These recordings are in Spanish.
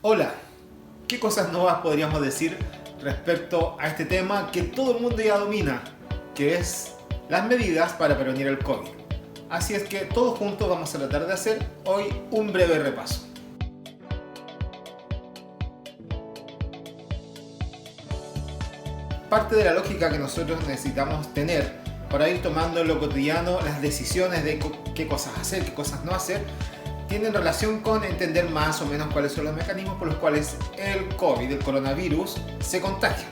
Hola, ¿qué cosas nuevas podríamos decir respecto a este tema que todo el mundo ya domina, que es las medidas para prevenir el COVID? Así es que todos juntos vamos a tratar de hacer hoy un breve repaso. Parte de la lógica que nosotros necesitamos tener para ir tomando en lo cotidiano las decisiones de qué cosas hacer, qué cosas no hacer, tienen relación con entender más o menos cuáles son los mecanismos por los cuales el COVID, el coronavirus, se contagia.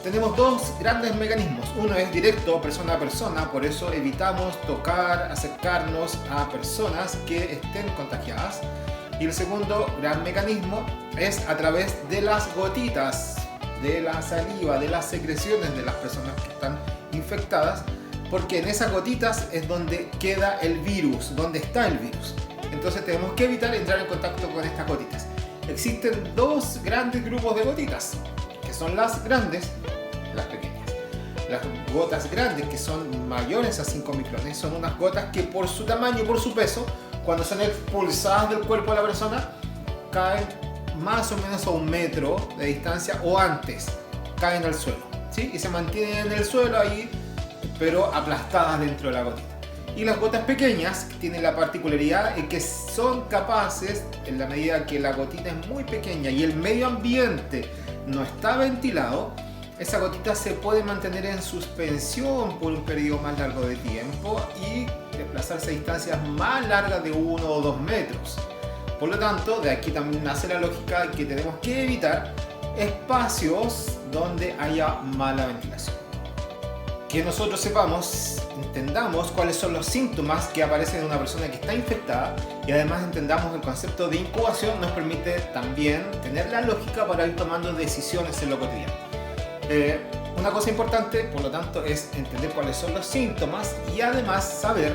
Tenemos dos grandes mecanismos. Uno es directo, persona a persona, por eso evitamos tocar, acercarnos a personas que estén contagiadas. Y el segundo gran mecanismo es a través de las gotitas, de la saliva, de las secreciones de las personas que están infectadas, porque en esas gotitas es donde queda el virus, donde está el virus. Entonces tenemos que evitar entrar en contacto con estas gotitas. Existen dos grandes grupos de gotitas, que son las grandes y las pequeñas. Las gotas grandes, que son mayores a 5 micrones, son unas gotas que por su tamaño y por su peso, cuando son expulsadas del cuerpo de la persona, caen más o menos a 1 metro de distancia o antes, caen al suelo, ¿sí? Y se mantienen en el suelo ahí, pero aplastadas dentro de la gotita. Y las gotas pequeñas tienen la particularidad de que son capaces, en la medida que la gotita es muy pequeña y el medio ambiente no está ventilado, esa gotita se puede mantener en suspensión por un periodo más largo de tiempo y desplazarse a distancias más largas de 1 o 2 metros. Por lo tanto, de aquí también nace la lógica de que tenemos que evitar espacios donde haya mala ventilación. Que nosotros sepamos, entendamos cuáles son los síntomas que aparecen en una persona que está infectada y además entendamos el concepto de incubación nos permite también tener la lógica para ir tomando decisiones en lo cotidiano. Una cosa importante, por lo tanto, es entender cuáles son los síntomas y además saber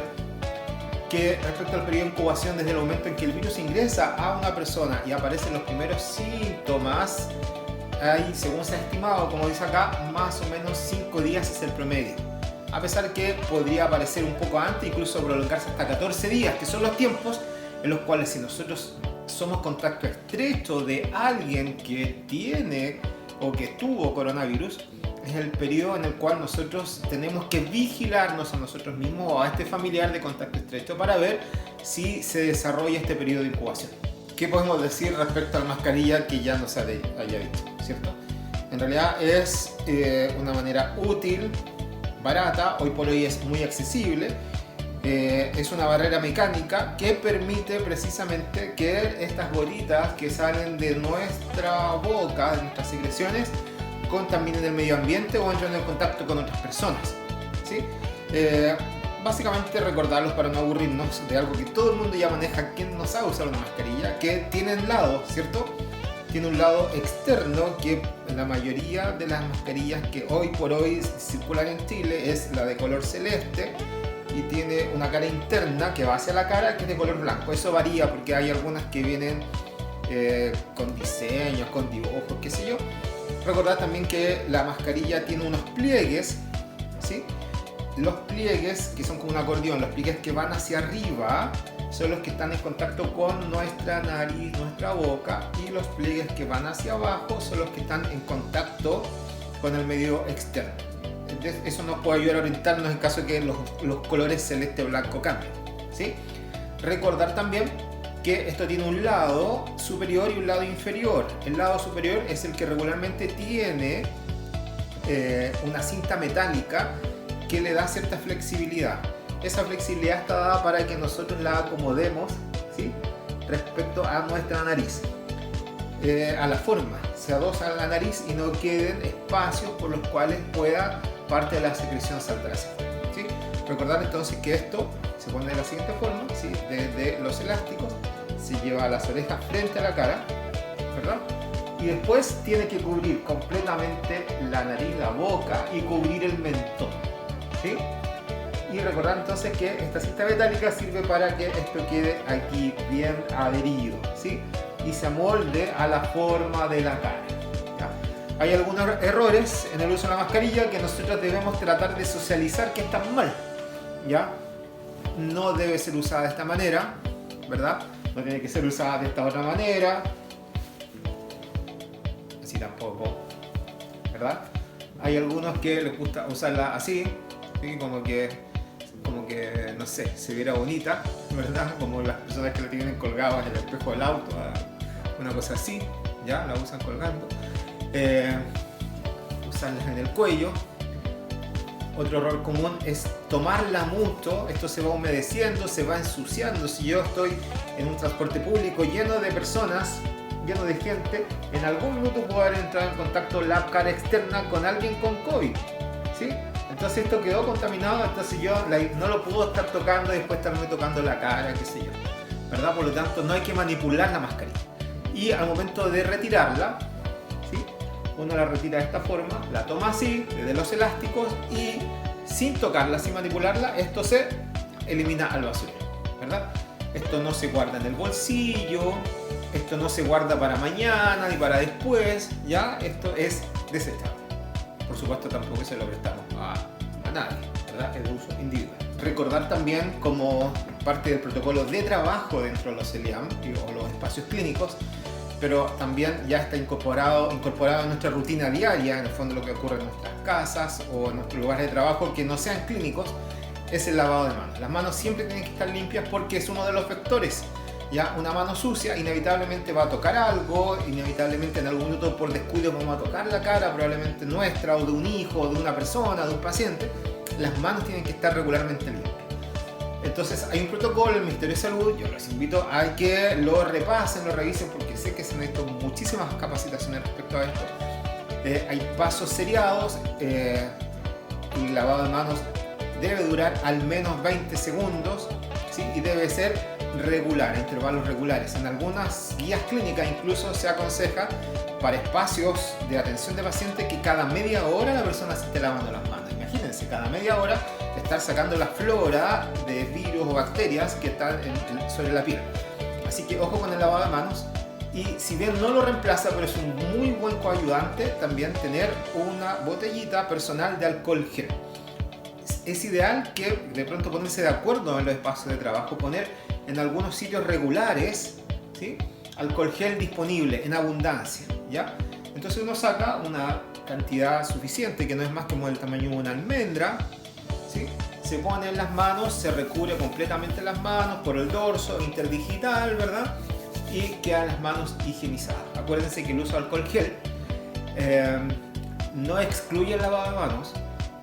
que respecto al periodo de incubación, desde el momento en que el virus ingresa a una persona y aparecen los primeros síntomas, hay, según se ha estimado, como dice acá, más o menos 5 días es el promedio. A pesar que podría aparecer un poco antes, incluso prolongarse hasta 14 días, que son los tiempos en los cuales si nosotros somos contacto estrecho de alguien que tiene o que tuvo coronavirus, es el periodo en el cual nosotros tenemos que vigilarnos a nosotros mismos o a este familiar de contacto estrecho para ver si se desarrolla este periodo de incubación. ¿Qué podemos decir respecto a la mascarilla que ya no se haya dicho, ¿cierto? En realidad es una manera útil, barata, hoy por hoy es muy accesible. Es una barrera mecánica que permite precisamente que estas gotitas que salen de nuestra boca, de nuestras secreciones, contaminen el medio ambiente o entren en contacto con otras personas, ¿sí? Básicamente recordarlos para no aburrirnos de algo que todo el mundo ya maneja, quien no sabe usar una mascarilla, que tiene un lado, ¿cierto? Tiene un lado externo que la mayoría de las mascarillas que hoy por hoy circulan en Chile es la de color celeste y tiene una cara interna que va hacia la cara que es de color blanco. Eso varía porque hay algunas que vienen con diseños, con dibujos, qué sé yo. Recordad también que la mascarilla tiene unos pliegues, ¿sí? Los pliegues, que son como un acordeón, los pliegues que van hacia arriba son los que están en contacto con nuestra nariz, nuestra boca, y los pliegues que van hacia abajo son los que están en contacto con el medio externo. Entonces, eso nos puede ayudar a orientarnos en caso de que los colores celeste o blanco cambien, ¿sí? Recordar también que esto tiene un lado superior y un lado inferior. El lado superior es el que regularmente tiene una cinta metálica que le da cierta flexibilidad. Esa flexibilidad está dada para que nosotros la acomodemos, ¿sí? Respecto a nuestra nariz, a la forma, se adosa a la nariz y no queden espacios por los cuales pueda parte de la secreción saltar hacia afuera, ¿sí? Recordar entonces que esto se pone de la siguiente forma, ¿sí? Desde los elásticos se lleva a las orejas frente a la cara, ¿verdad? Y después tiene que cubrir completamente la nariz, la boca y cubrir el mentón, ¿sí? Y recordar entonces que esta cinta metálica sirve para que esto quede aquí bien adherido, ¿sí? Y se amolde a la forma de la cara, ¿ya? Hay algunos errores en el uso de la mascarilla que nosotros debemos tratar de socializar que están mal, ¿ya? No debe ser usada de esta manera, ¿verdad? No tiene que ser usada de esta otra manera. sí tampoco, ¿verdad? Hay algunos que les gusta usarla así, ¿sí? Como que, no sé, se viera bonita, ¿verdad? Como las personas que la tienen colgada en el espejo del auto, una cosa así, ya la usan colgando. Usarlas en el cuello. Otro error común es tomarla mucho. Esto se va humedeciendo, se va ensuciando. Si yo estoy en un transporte público lleno de personas, lleno de gente, en algún minuto puedo haber entrado en contacto la cara externa con alguien con COVID, ¿sí? Entonces esto quedó contaminado, entonces yo no lo puedo estar tocando y después estarme tocando la cara, qué sé yo, ¿verdad? Por lo tanto no hay que manipular la mascarilla. Y al momento de retirarla, ¿sí? Uno la retira de esta forma, la toma así, desde los elásticos, y sin tocarla, sin manipularla, esto se elimina al basurero, ¿verdad? Esto no se guarda en el bolsillo, esto no se guarda para mañana ni para después, ¿ya? Esto es desechable. Por supuesto tampoco se lo prestamos a nadie, ¿verdad? Es de uso individual. Recordar también, como parte del protocolo de trabajo dentro de los CELIAM o los espacios clínicos, pero también ya está incorporado en nuestra rutina diaria, en el fondo lo que ocurre en nuestras casas o en nuestros lugares de trabajo que no sean clínicos, es el lavado de manos. Las manos siempre tienen que estar limpias porque es uno de los vectores. Ya una mano sucia inevitablemente va a tocar algo, inevitablemente en algún minuto por descuido vamos a tocar la cara, probablemente nuestra o de un hijo, o de una persona, de un paciente. Las manos tienen que estar regularmente limpias. Entonces hay un protocolo del Ministerio de Salud, yo los invito a que lo repasen, lo revisen, porque sé que se necesitan muchísimas capacitaciones respecto a esto. Hay pasos seriados, el lavado de manos debe durar al menos 20 segundos, ¿sí? Y debe ser regular, a intervalos regulares. En algunas guías clínicas incluso se aconseja para espacios de atención de pacientes que cada media hora la persona se esté lavando las manos. Imagínense, cada media hora estar sacando la flora de virus o bacterias que están sobre la piel. Así que ojo con el lavado de manos. Y si bien no lo reemplaza, pero es un muy buen coayudante, también tener una botellita personal de alcohol gel. Es ideal que de pronto ponerse de acuerdo en los espacios de trabajo, poner en algunos sitios regulares, ¿sí? Alcohol gel disponible en abundancia, ¿ya? Entonces uno saca una cantidad suficiente, que no es más como el tamaño de una almendra, ¿sí? Se pone en las manos, se recubre completamente las manos por el dorso interdigital, ¿verdad? Y quedan las manos higienizadas. Acuérdense que el uso de alcohol gel no excluye el lavado de manos,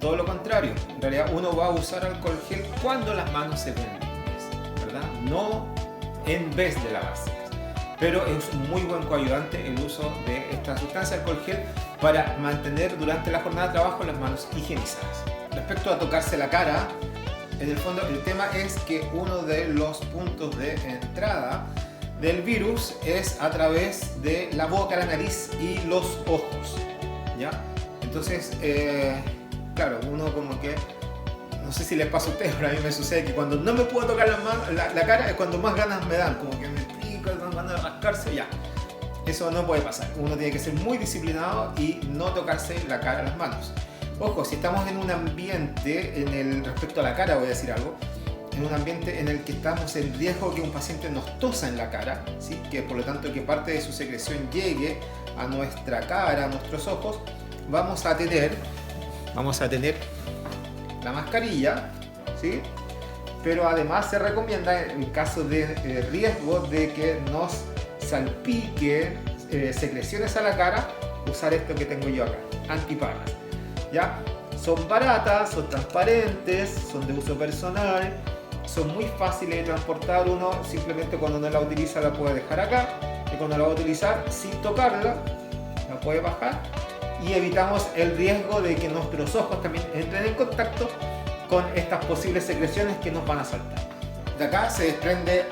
todo lo contrario. En realidad uno va a usar alcohol gel cuando las manos se ven limpias, ¿verdad? No en vez de lavarse. Pero es un muy buen coayudante el uso de esta sustancia, alcohol gel, para mantener durante la jornada de trabajo las manos higienizadas. Respecto a tocarse la cara, en el fondo el tema es que uno de los puntos de entrada del virus es a través de la boca, la nariz y los ojos, ¿ya? Entonces, claro, uno como que, no sé si les pasa a ustedes, pero a mí me sucede que cuando no me puedo tocar la cara es cuando más ganas me dan, como que me pica, dan ganas de rascarse, ya. Eso no puede pasar, uno tiene que ser muy disciplinado y no tocarse la cara, las manos. Ojo, si estamos en un ambiente, respecto a la cara voy a decir algo, en un ambiente en el que estamos en riesgo que un paciente nos tosa en la cara, ¿sí? Que por lo tanto que parte de su secreción llegue a nuestra cara, a nuestros ojos, vamos a tener la mascarilla, ¿sí? Pero además se recomienda en caso de riesgo de que nos salpique secreciones a la cara, usar esto que tengo yo acá, antiparras, ¿ya? Son baratas, son transparentes, son de uso personal, son muy fáciles de transportar. Uno simplemente cuando no la utiliza la puede dejar acá, y cuando la va a utilizar sin tocarla la puede bajar, y evitamos el riesgo de que nuestros ojos también entren en contacto con estas posibles secreciones que nos van a saltar. De acá se desprende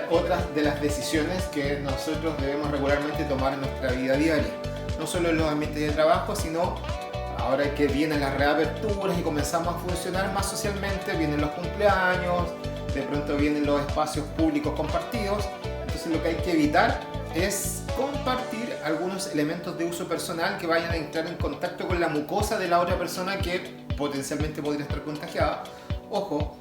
otras de las decisiones que nosotros debemos regularmente tomar en nuestra vida diaria, no solo en los ambientes de trabajo, sino ahora que vienen las reaperturas y comenzamos a funcionar más socialmente, vienen los cumpleaños, de pronto vienen los espacios públicos compartidos. Entonces lo que hay que evitar es compartir algunos elementos de uso personal que vayan a entrar en contacto con la mucosa de la otra persona que potencialmente podría estar contagiada. Ojo,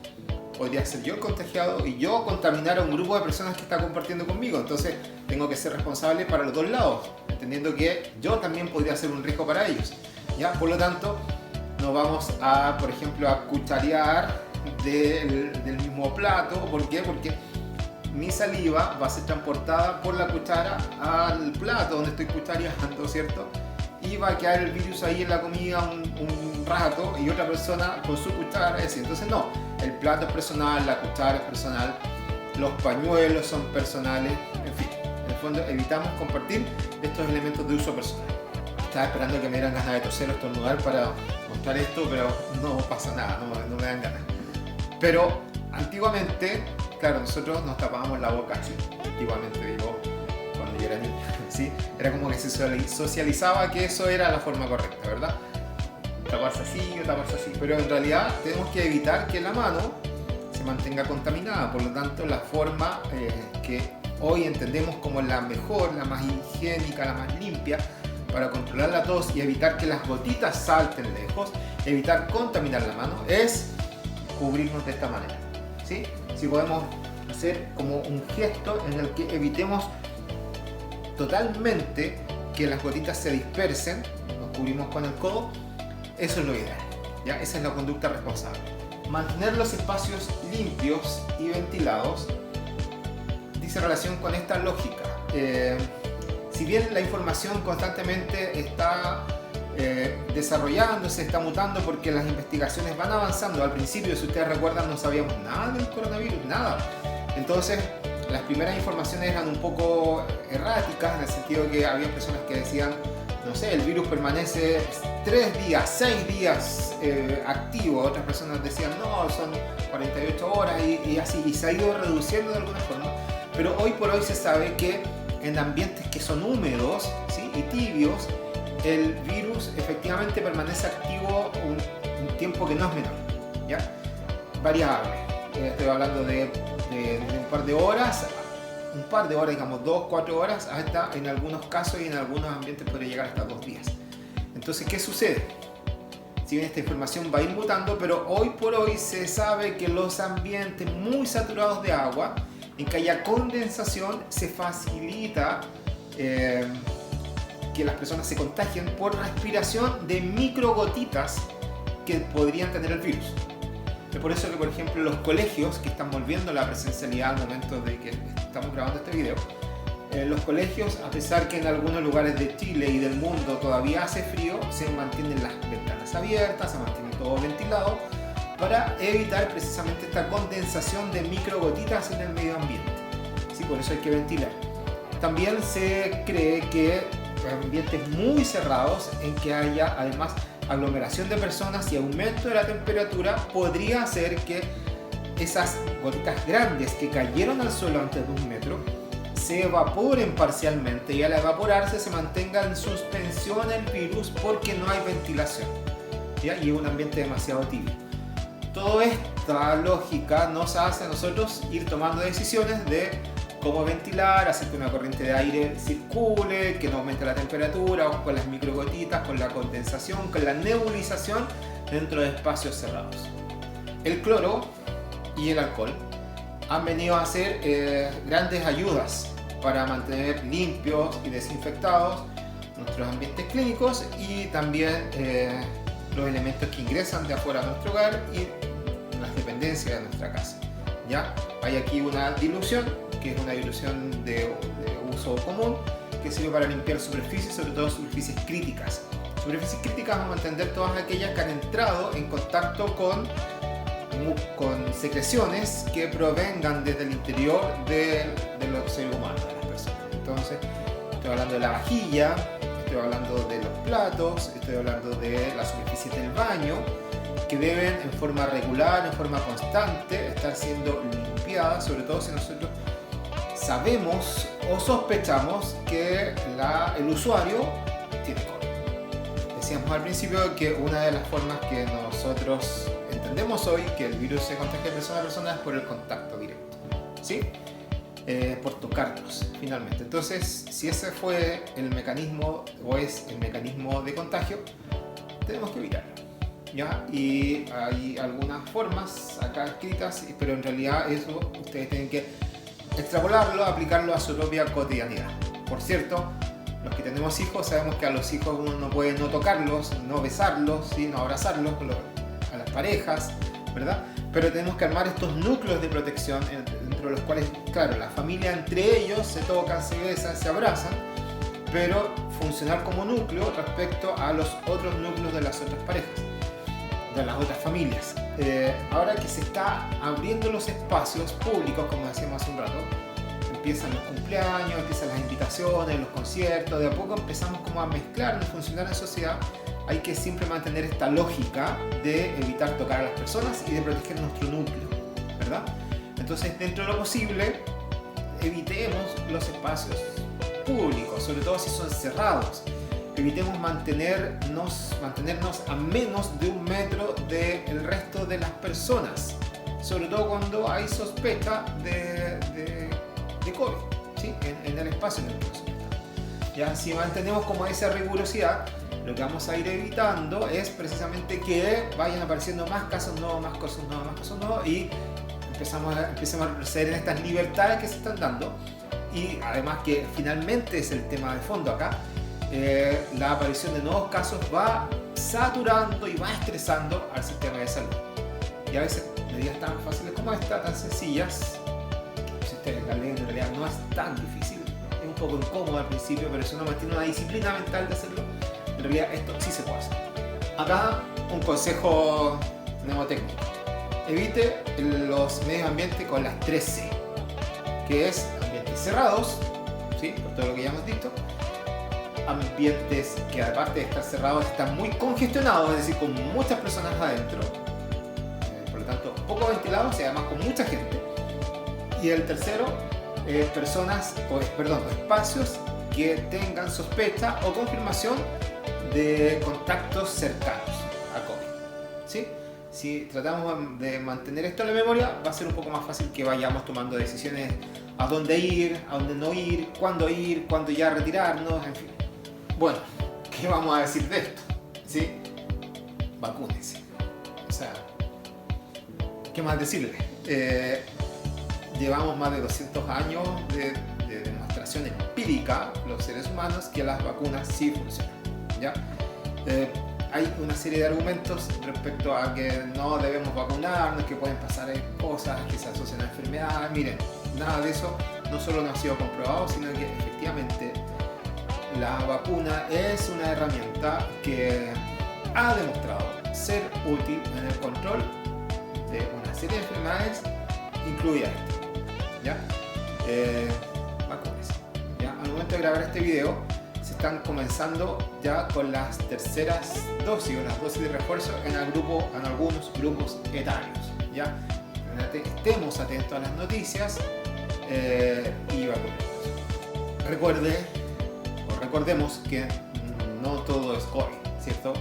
podría ser yo el contagiado y yo contaminar a un grupo de personas que está compartiendo conmigo. Entonces tengo que ser responsable para los dos lados. entendiendo que yo también podría ser un riesgo para ellos, ¿ya? Por lo tanto, no vamos a, por ejemplo, a cucharear del mismo plato. ¿Por qué? Porque mi saliva va a ser transportada por la cuchara al plato donde estoy cuchareando, ¿cierto? Y va a quedar el virus ahí en la comida un rato y otra persona con su cuchara, es decir, entonces no, el plato es personal, la cuchara es personal, los pañuelos son personales, en fin, en el fondo evitamos compartir estos elementos de uso personal. Estaba esperando que me dieran ganas de toser o estornudar para mostrar esto, pero no pasa nada, no me dan ganas. Pero antiguamente, claro, nosotros nos tapábamos la boca así, antiguamente digo, cuando yo era niño, ¿sí? Era como que se socializaba que eso era la forma correcta, ¿verdad? Taparse así o taparse así, pero en realidad tenemos que evitar que la mano se mantenga contaminada, por lo tanto la forma que hoy entendemos como la mejor, la más higiénica, la más limpia para controlar la tos y evitar que las gotitas salten lejos, evitar contaminar la mano, es cubrirnos de esta manera, ¿sí? Si podemos hacer como un gesto en el que evitemos totalmente que las gotitas se dispersen, nos cubrimos con el codo, eso es lo ideal, ¿ya? Esa es la conducta responsable. Mantener los espacios limpios y ventilados dice relación con esta lógica. Si bien la información constantemente está desarrollándose, está mutando porque las investigaciones van avanzando. Al principio, si ustedes recuerdan, no sabíamos nada del coronavirus, nada. Entonces, las primeras informaciones eran un poco erráticas, en el sentido que había personas que decían, no sé, el virus permanece 3 días, 6 días activo. Otras personas decían, no, son 48 horas y así, y se ha ido reduciendo de alguna forma. Pero hoy por hoy se sabe que en ambientes que son húmedos, ¿sí?, y tibios, el virus efectivamente permanece activo un tiempo que no es menor, ¿ya? Variable. Estoy hablando de un par de horas, digamos 2-4 horas, hasta en algunos casos y en algunos ambientes puede llegar hasta 2 días. Entonces, ¿qué sucede? Si bien esta información va a ir mutando, pero hoy por hoy se sabe que los ambientes muy saturados de agua, en que haya condensación, se facilita que las personas se contagien por respiración de microgotitas que podrían tener el virus. Es por eso que, por ejemplo, los colegios que están volviendo a la presencialidad al momento de que estamos grabando este video, los colegios, a pesar que en algunos lugares de Chile y del mundo todavía hace frío, se mantienen las ventanas abiertas, se mantiene todo ventilado para evitar precisamente esta condensación de microgotitas en el medio ambiente. Sí, por eso hay que ventilar. También se cree que ambientes muy cerrados en que haya además aglomeración de personas y aumento de la temperatura podría hacer que esas gotitas grandes que cayeron al suelo antes de 1 metro se evaporen parcialmente y al evaporarse se mantenga en suspensión el virus porque no hay ventilación, ¿ya? Y es un ambiente demasiado tibio. Toda esta lógica nos hace a nosotros ir tomando decisiones de cómo ventilar, hacer que una corriente de aire circule, que no aumente la temperatura, o con las microgotitas, con la condensación, con la nebulización dentro de espacios cerrados. El cloro y el alcohol han venido a ser grandes ayudas para mantener limpios y desinfectados nuestros ambientes clínicos y también los elementos que ingresan de afuera a nuestro hogar y las dependencias de nuestra casa, ¿ya? Hay aquí una dilución, que es una dilución de uso común, que sirve para limpiar superficies, sobre todo superficies críticas. Superficies críticas vamos a entender todas aquellas que han entrado en contacto con secreciones que provengan desde el interior de los seres humanos, de las personas. Entonces, estoy hablando de la vajilla, estoy hablando de los platos, estoy hablando de las superficies del baño, que deben en forma regular, en forma constante, estar siendo limpiadas, sobre todo si nosotros sabemos o sospechamos que el usuario tiene COVID. Decíamos al principio que una de las formas que nosotros entendemos hoy que el virus se contagia de persona a persona es por el contacto directo, ¿sí? Por tocarnos, finalmente. Entonces, si ese fue el mecanismo o es el mecanismo de contagio, tenemos que evitarlo, ¿ya? Y hay algunas formas acá escritas, pero en realidad eso ustedes tienen que extrapolarlo, aplicarlo a su propia cotidianidad. Por cierto, Los que tenemos hijos sabemos que a los hijos uno no puede no tocarlos, no besarlos, ¿sí? No abrazarlos, a las parejas, ¿verdad? Pero tenemos que armar estos núcleos de protección dentro de los cuales, claro, la familia entre ellos se tocan, se besan, se abrazan, pero funcionar como núcleo respecto a los otros núcleos de las otras parejas, de las otras familias. Ahora que se está abriendo los espacios públicos, como decíamos hace un rato, empiezan los cumpleaños, empiezan las invitaciones, los conciertos, de a poco empezamos como a mezclarnos, funcionar en sociedad. Hay que siempre mantener esta lógica de evitar tocar a las personas y de proteger nuestro núcleo, ¿verdad? Entonces, dentro de lo posible, evitemos los espacios públicos, sobre todo si son cerrados. Evitemos mantenernos a menos de 1 metro del resto de las personas, sobre todo cuando hay sospecha de COVID, ¿sí? en el espacio en el que nos estamos. Ya, si mantenemos como esa rigurosidad, lo que vamos a ir evitando es precisamente que vayan apareciendo más casos nuevos, más casos nuevos, y empecemos a crecer en estas libertades que se están dando. Y además que finalmente es el tema de fondo acá, la aparición de nuevos casos va saturando y va estresando al sistema de salud. Y a veces medidas tan fáciles como esta, tan sencillas, la ley en realidad no es tan difícil, es un poco incómodo al principio, pero si uno mantiene una disciplina mental de hacerlo, en realidad esto sí se puede hacer. Acá un consejo mnemotécnico: evite los medios ambientes con las 3C, que es ambientes cerrados, ¿sí? Por todo lo que ya hemos dicho, ambientes que aparte de estar cerrados están muy congestionados, es decir, con muchas personas adentro, por lo tanto poco ventilados y además con mucha gente. Y el tercero, espacios que tengan sospecha o confirmación de contactos cercanos a COVID, ¿sí? Si tratamos de mantener esto en la memoria, va a ser un poco más fácil que vayamos tomando decisiones a dónde ir, a dónde no ir, cuándo ya retirarnos, en fin. Bueno, ¿qué vamos a decir de esto? ¿Sí? Vacúnense. O sea, ¿qué más decirle? Llevamos más de 200 años de demostración empírica, los seres humanos, que las vacunas sí funcionan, ¿ya? Hay una serie de argumentos respecto a que no debemos vacunarnos, que pueden pasar cosas que se asocian a enfermedades. Miren, nada de eso no solo no ha sido comprobado, sino que efectivamente la vacuna es una herramienta que ha demostrado ser útil en el control de una serie de enfermedades, incluida esta. ¿Ya? Vacúnense. ¿Ya? Al momento de grabar este video, se están comenzando ya con las terceras dosis o las dosis de refuerzo en algunos grupos etarios. ¿Ya? Estemos atentos a las noticias y vacunémonos. Recordemos que no todo es COVID, ¿cierto?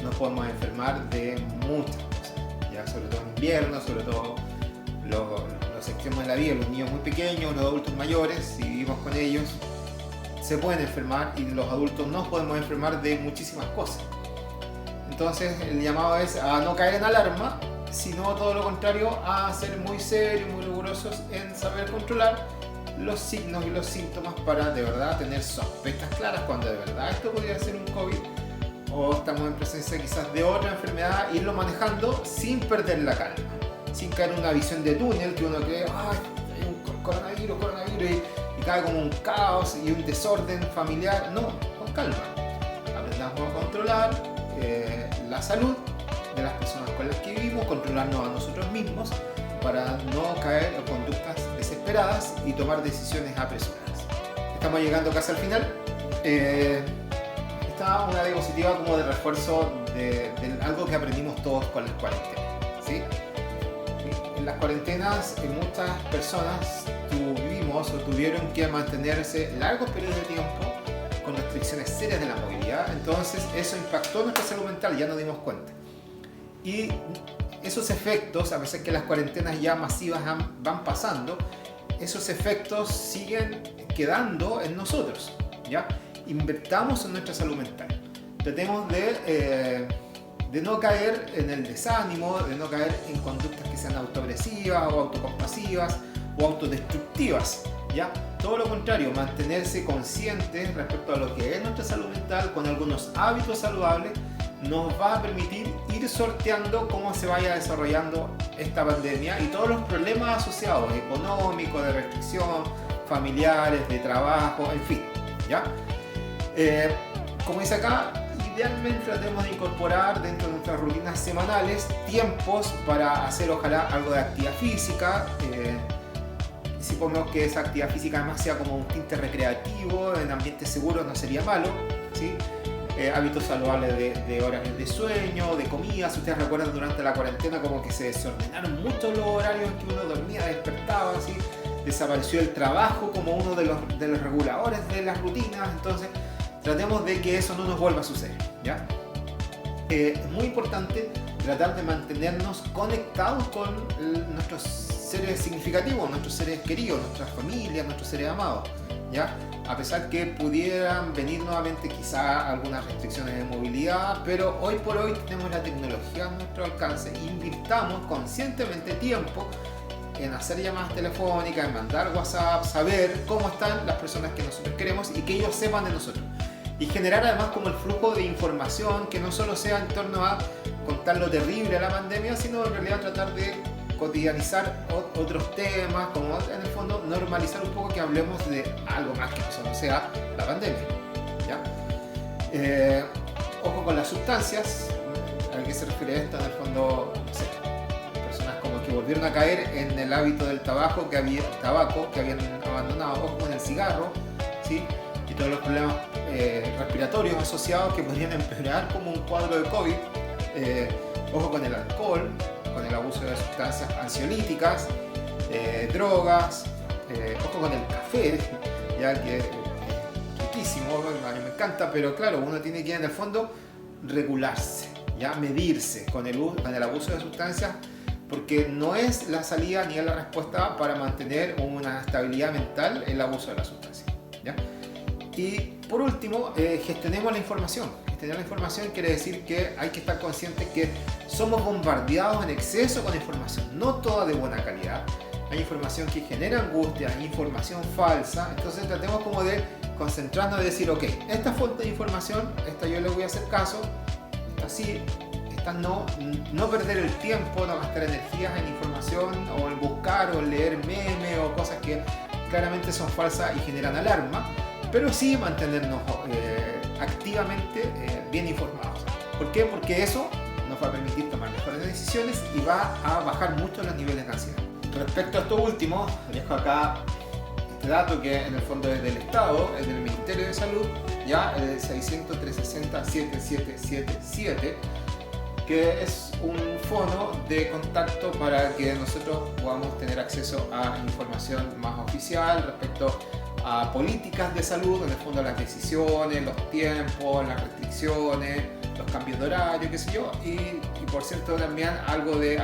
Nos podemos enfermar de muchas cosas, ya, sobre todo en invierno, sobre todo los extremos de la vida, los niños muy pequeños, los adultos mayores, si vivimos con ellos, se pueden enfermar, y los adultos nos podemos enfermar de muchísimas cosas. Entonces el llamado es a no caer en alarma, sino todo lo contrario, a ser muy serios, muy rigurosos en saber controlar los signos y los síntomas para de verdad tener sospechas claras cuando de verdad esto podría ser un COVID o estamos en presencia quizás de otra enfermedad, irlo manejando sin perder la calma, sin caer en una visión de túnel que uno cree, ay, hay un coronavirus y cae como un caos y un desorden familiar. No, con calma. Aprendamos a controlar la salud de las personas con las que vivimos, controlarnos a nosotros mismos para no caer en conductas desesperadas y tomar decisiones apresuradas. Estamos llegando casi al final. Esta una diapositiva como de refuerzo de algo que aprendimos todos con las cuarentenas, ¿sí? En las cuarentenas muchas personas tuvieron que mantenerse largos periodos de tiempo con restricciones serias de la movilidad. Entonces eso impactó nuestra salud mental, ya nos dimos cuenta. Y esos efectos, a pesar que las cuarentenas ya masivas van pasando, esos efectos siguen quedando en nosotros, ¿ya? Invertamos en nuestra salud mental. Tratemos de no caer en el desánimo, de no caer en conductas que sean autoagresivas o autocompasivas o autodestructivas, ¿ya? todo lo contrario, mantenerse conscientes respecto a lo que es nuestra salud mental con algunos hábitos saludables nos va a permitir ir sorteando cómo se vaya desarrollando esta pandemia y todos los problemas asociados, económicos, de restricción, familiares, de trabajo, en fin, ¿ya? Como dice acá, idealmente tratemos de incorporar dentro de nuestras rutinas semanales tiempos para hacer ojalá algo de actividad física. Si ponemos que esa actividad física además sea como un tinte recreativo, en ambientes seguros no sería malo, ¿sí? Hábitos saludables de horarios de sueño, de comida. Si ustedes recuerdan, durante la cuarentena como que se desordenaron mucho los horarios en que uno dormía, despertaba, ¿sí? Desapareció el trabajo como uno de los reguladores de las rutinas. Entonces tratemos de que eso no nos vuelva a suceder, ¿ya? Es muy importante tratar de mantenernos conectados con nuestros seres significativos, nuestros seres queridos, nuestras familias, nuestros seres amados, ¿ya? A pesar que pudieran venir nuevamente quizá algunas restricciones de movilidad, pero hoy por hoy tenemos la tecnología a nuestro alcance. Invirtamos conscientemente tiempo en hacer llamadas telefónicas, en mandar WhatsApp, saber cómo están las personas que nosotros queremos y que ellos sepan de nosotros. Y generar además como el flujo de información que no solo sea en torno a contar lo terrible de la pandemia, sino en realidad tratar de cotidianizar otros temas, como en el fondo normalizar un poco que hablemos de algo más que no solo sea la pandemia, ¿ya? Ojo con las sustancias. ¿A qué se refiere esto? En el fondo, no sé, personas como que volvieron a caer en el hábito del tabaco que habían abandonado. Ojo con el cigarro, ¿sí? Y todos los problemas respiratorios asociados que podrían empeorar como un cuadro de COVID. Ojo con el alcohol, con el abuso de sustancias ansiolíticas, drogas, ojo con el café, ya que es riquísimo, a mí me encanta, pero claro, uno tiene que en el fondo regularse, ya medirse con el abuso de sustancias, porque no es la salida ni es la respuesta para mantener una estabilidad mental el abuso de la sustancia, ¿ya? Y por último, gestionemos la información. Gestionar la información quiere decir que hay que estar conscientes que somos bombardeados en exceso con información, no toda de buena calidad. Hay información que genera angustia, hay información falsa. Entonces tratemos como de concentrarnos y decir, ok, esta fuente de información, esta yo le voy a hacer caso, esta sí, esta no. No perder el tiempo, no gastar energías en información o en buscar o en leer memes o cosas que claramente son falsas y generan alarma, pero sí mantenernos activamente bien informados. ¿Por qué? Porque eso nos va a permitir tomar mejores decisiones y va a bajar mucho los niveles de ansiedad. Respecto a esto último, dejo acá este dato que en el fondo es del Estado, es del Ministerio de Salud, ya el 600-360-7777, que es un fono de contacto para que nosotros podamos tener acceso a información más oficial respecto a políticas de salud, en el fondo las decisiones, los tiempos, las restricciones, los cambios de horario, qué sé yo, y por cierto también algo de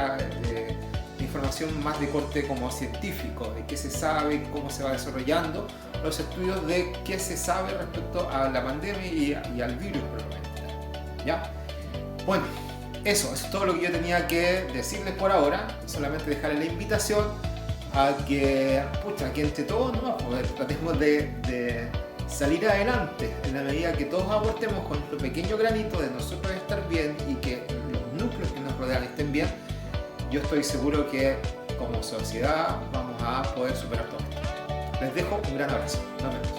información más de corte como científico, de qué se sabe, cómo se va desarrollando, los estudios de qué se sabe respecto a la pandemia y al virus probablemente, ¿ya? Bueno, eso es todo lo que yo tenía que decirles por ahora, solamente dejarles la invitación a que, que entre todos tratemos de salir adelante en la medida que todos aportemos con nuestro pequeño granito de nosotros estar bien y que los núcleos que nos rodean estén bien. Yo estoy seguro que como sociedad vamos a poder superar todo esto. Les dejo un gran abrazo. Nos vemos.